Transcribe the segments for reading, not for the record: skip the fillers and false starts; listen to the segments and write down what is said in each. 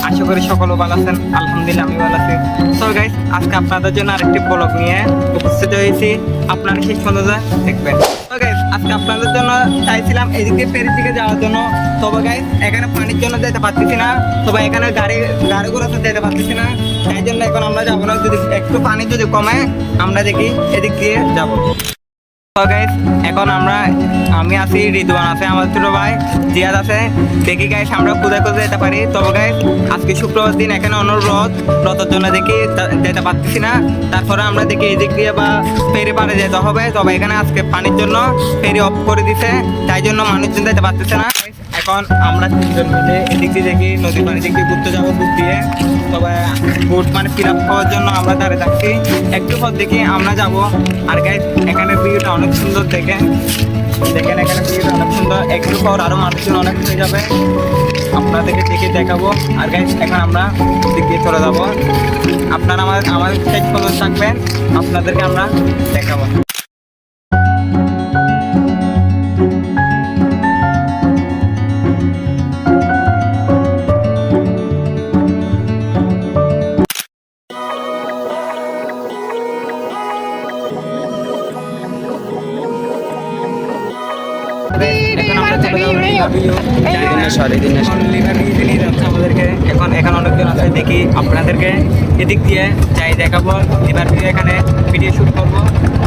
আশা করি সকলে ভালো আছেন। আলহামদুলিল্লাহ আমি ভালো আছি। তো গাইস, আজকে আপনাদের জন্য আরেকটি ব্লগ নিয়ে উপস্থিত হয়েছি, আপনারা শেষ পর্যন্ত দেখবেন। তো গাইস, আজকে আপনাদের জন্য চাইছিলাম এদিকে ফেরির দিকে যাওয়ার জন্য। তবে গাইস, এখানে পানির জন্য যেতে পারতেছি না, তবে এখানে গাড়ি ঘোড়াতে যেতে পারতেছি না, তাই জন্য এখন আমরা যাবো না। যদি একটু পানি যদি কমে আমরা দেখি এদিক দিয়ে যাবো। তো গাইস, এখন আমি আছি, রিদওয়ান আছে, আমার ছোট ভাই জিয়াদ আছে। দেখি গাইস আমরা কোথায় কোথায় যেতে পারি। তবে গাইস, আজকে শুক্রবার দিন, এখানে রথের জন্য দেখি যেতে পারতেছি না। তারপরে আমরা দেখি এদিক দিয়ে বা ফেরি পাড়ে যেতে হবে। তবে এখানে আজকে পানির জন্য ফেরি অফ করে দিছে, তাই জন্য মানুষজন যেতে পারতেছে না। এখন আমরা তিনজন মিলে এদিক দিয়ে দেখি নদীর পানি দিক দিয়ে ঘুরতে যাবো বুট দিয়ে। তবে বুট মানে ফিল আপ করার জন্য আমরা দাঁড়িয়ে থাকছি। একটু পর দেখি আমরা যাব। আর গাইস, এখানে ভিউটা অনেক সুন্দর দেখেন, এখানে ভিউটা অনেক সুন্দর। একটু পর আরো মানুষজন অনেক হয়ে যাবে, আপনাদেরকে দেখে দেখাবো। আর গাইস, এখন আমরা দিক দিয়ে চলে যাবো। আপনারা আমার শেষ পর্যন্ত থাকবেন, আপনাদেরকে আমরা দেখাবো। আমাদেরকে এখন অনেকজন আছে, দেখি আপনাদেরকে এদিক দিয়ে যাই দেখাবো। লিভার ভিউ এখানে ভিডিও শুট করবো,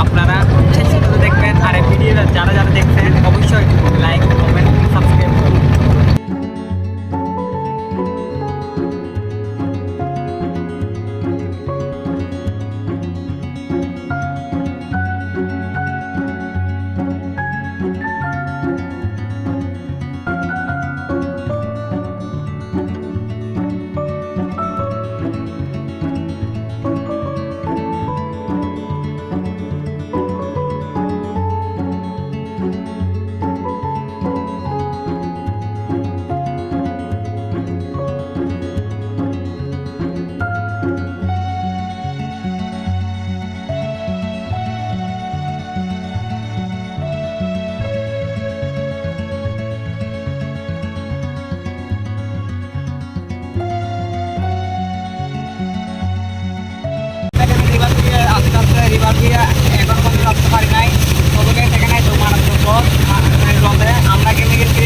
আপনারা শেষ পর্যন্ত দেখবেন। আর এই ভিডিও যারা যারা দেখছেন অবশ্যই লাইক কমেন্ট সাবস্ক্রাইব করুন। রিভার দিয়ে এখন পর্যন্ত আসতে পারি নাই। তবে সেখানে তো মারাত্মক রথে আমরা কিনে গেছি।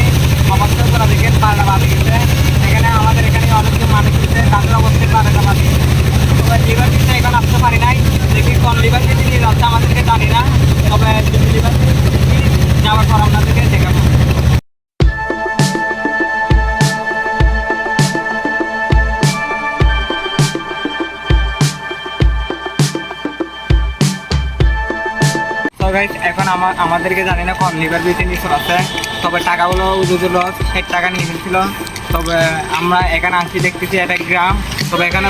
অবস্থা করা দেখেন পাড়া বাঁধে গেছে। এখানে আমাদের এখানে অনেকজন মানুষ গেছে, তাদের অবস্থায় পাড়াটা বাঁধে গেছে। তবে লিভার দিয়ে এখন আসতে পারি নাই। দেখি কোন লিভার দিয়ে নিয়ে যাচ্ছে আমাদেরকে জানি না। তবে লিভার যাওয়ার পর আপনাদেরকে দেখাবো। এখন আমাদেরকে জানি না কোন লিভার বিতে নিয়ে চলাচ্ছে। তবে টাকাগুলো উজুজুল 60 টাকা নিয়ে গেছিল। তবে আমরা এখানে আসছি, দেখতেছি একটা গ্রাম। তবে এখানে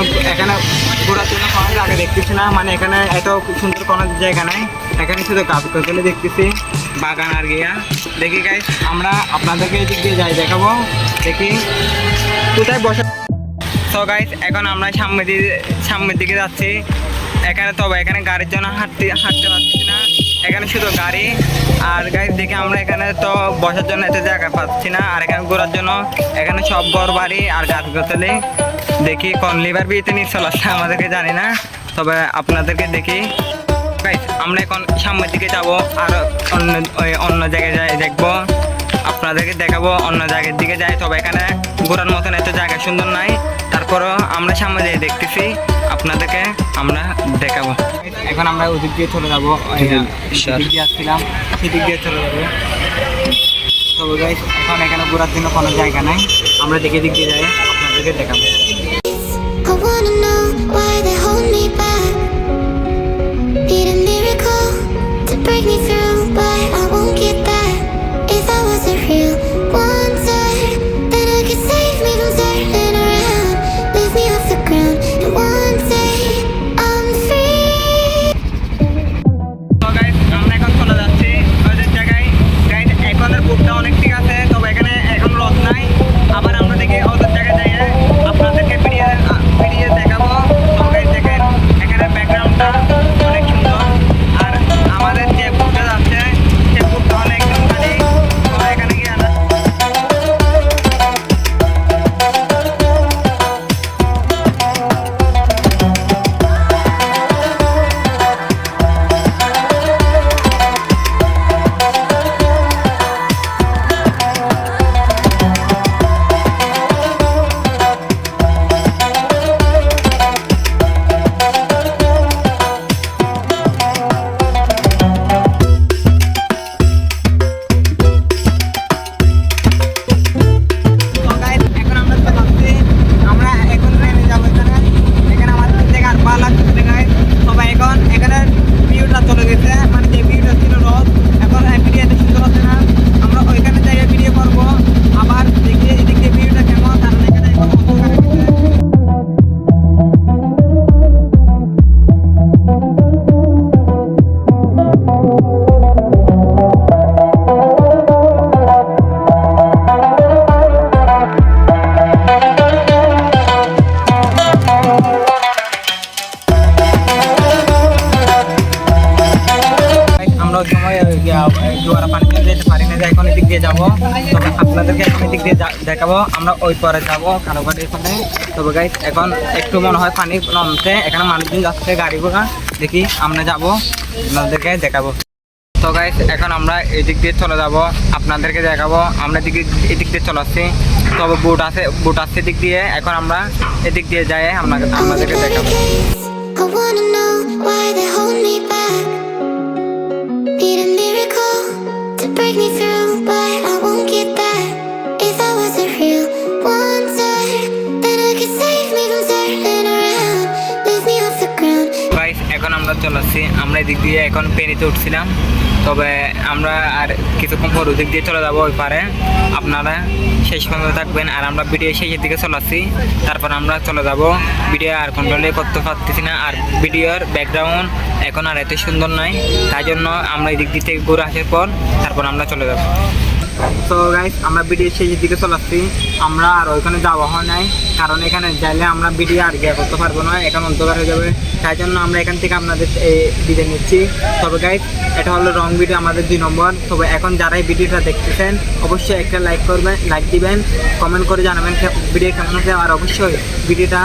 ঘোরার জন্য কোনো জায়গা দেখতেছি না, মানে এখানে এত সুন্দর কোনো জায়গা নাই। এখানে শুধু গাছ গাছালি দেখতেছি, বাগান আর গিয়া। দেখি গাইস, আমরা আপনাদেরকে এই দিক দিয়ে যাই দেখাবো, দেখি কোথায় বসে। তো গাইস, এখন আমরা সামনের দিকে যাচ্ছি। এখানে গাড়ির জন্য হাঁটতে পারছি না, এখানে শুধু গাড়ি। আর গাইস, দেখি আমরা এখানে তো বসার জন্য এত জায়গা পাচ্ছি না। আর এখানে ঘোরার জন্য এখানে সব ঘর বাড়ি আর গাছ গাছালি। দেখি কোন লিভার বিতে নিয়ে চলে আসছে আমাদেরকে জানি না। তবে আপনাদেরকে দেখি গাইস, আমরা এখন সামনের দিকে যাবো, আর অন্য জায়গায় যাই দেখবো, আপনাদেরকে দেখাবো। অন্য জায়গার দিকে যাই, তবে এখানে ঘোরার মতন এত জায়গা সুন্দর নাই। তারপরও আমরা সামনে যেয়ে দেখতেছি, আপনাদেরকে আমরা দেখাবো। এখন আমরা ওদিক দিয়ে চলে যাবো, সেদিক দিয়ে আসছিলাম, সেদিক দিয়ে চলে যাবো। তবে গাইস, এখন এখানে ঘোরার জন্য কোনো জায়গা নাই, আমরা দিক দিয়ে যাই, আপনাদেরকে দেখাবো। I wanna know why they hold me back. Need a miracle to break me through, but I won't get that. If I wasn't real, one day, then I could save me from turning around, lift me off the ground, and one day I'm free. তো guys, আমরা এখন চলে যাচ্ছি ওদের জায়গায়। Guys, এখনের বুটটা অনেক ঠিক আছে, তবে এখানে এখন রথ নাই। আবার আমরা দেখি ওদের জায়গায় যাই, আপনাদেরকে ভিডিও দেখাবো। তো গাইস, দেখেন এখানে ব্যাকগ্রাউন্ডটা অনেক সুন্দর। আর আমাদের যে বুটটা যাচ্ছে জোয়ারা পানিতে যেতে পারি না, যে এখন এদিক দিয়ে যাবো। তবে আপনাদেরকে এখন এদিক দিয়ে দেখাবো, আমরা ওই পরে যাবো কারোবাড়ির ওখানে। তবে গাইস এখন একটু মনে হয় পানি নামছে, এখানে মানুষজন যাচ্ছে গাড়ি ঘোড়া, দেখি আমরা যাবো আপনাদেরকে দেখাবো। তো গাইস এখন আমরা এদিক দিয়ে চলে যাব, আপনাদেরকে দেখাবো। আমরা এদিক দিয়ে চলে আসছি, তবে বোট আছে এদিক দিয়ে। এখন আমরা এদিক দিয়ে যাই, আপনাদেরকে দেখাবো। I wanna know why they hold me back. Need a miracle to break me through, but I won't get that. If I wasn't real wonder, then I could save me from turning around, lift me off the ground. Guys এখন আমরা চলে আসছি, আমরা এদিক দিয়ে এখন পেনিতে উঠছিলাম। তবে আমরা আর কিছুক্ষণ পর ওদিক দিয়ে চলে যাবো ওই পারে। আপনারা শেষ পর্যন্ত থাকবেন। আর আমরা ভিডিও শেষের দিকে চলে আসছি, তারপর আমরা চলে যাব। ভিডিও আর কন্ট্রোলে করতে পারতেছি না, আর ভিডিওর ব্যাকগ্রাউন্ড এখন আর এত সুন্দর নয়, তাই জন্য আমরা এদিক দিক থেকে ঘুরে আসার পর তারপর আমরা চলে যাব। তো গাইস আমরা ভিডিও শেষের দিকে চলে আসছি, আমরা আর ওইখানে যাওয়া হয় নাই, কারণ এখানে যাইলে আমরা ভিডিও আর গিয়ে করতে পারবো না, এখন অন্ধকার হয়ে যাবে। তাই জন্য আমরা এখান থেকে আপনাদের বিদায় নিচ্ছি। তবে গাইস এটা হলো রং ভিডিও, আমাদের 2 নম্বর। তবে এখন যারা এই ভিডিওটা দেখতেছেন অবশ্যই একটা লাইক দিবেন, কমেন্ট করে জানাবেন ভিডিও কেমন হচ্ছে। আর অবশ্যই ভিডিওটা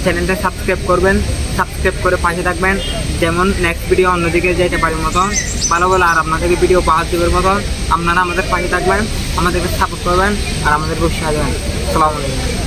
চ্যানেলটা সাবস্ক্রাইব করে পাশে থাকবেন, যেমন নেক্সট ভিডিও অন্যদিকে যেতে পারি মতন ভালো ভালো আর আপনাদেরকে ভিডিও পাওয়ার দেবের মতন আপনারা আমাদের পাশে থাকবেন, আমাদেরকে সাপোর্ট করবেন আর আমাদের উৎসাহ দেবেন। আসসালামু আলাইকুম।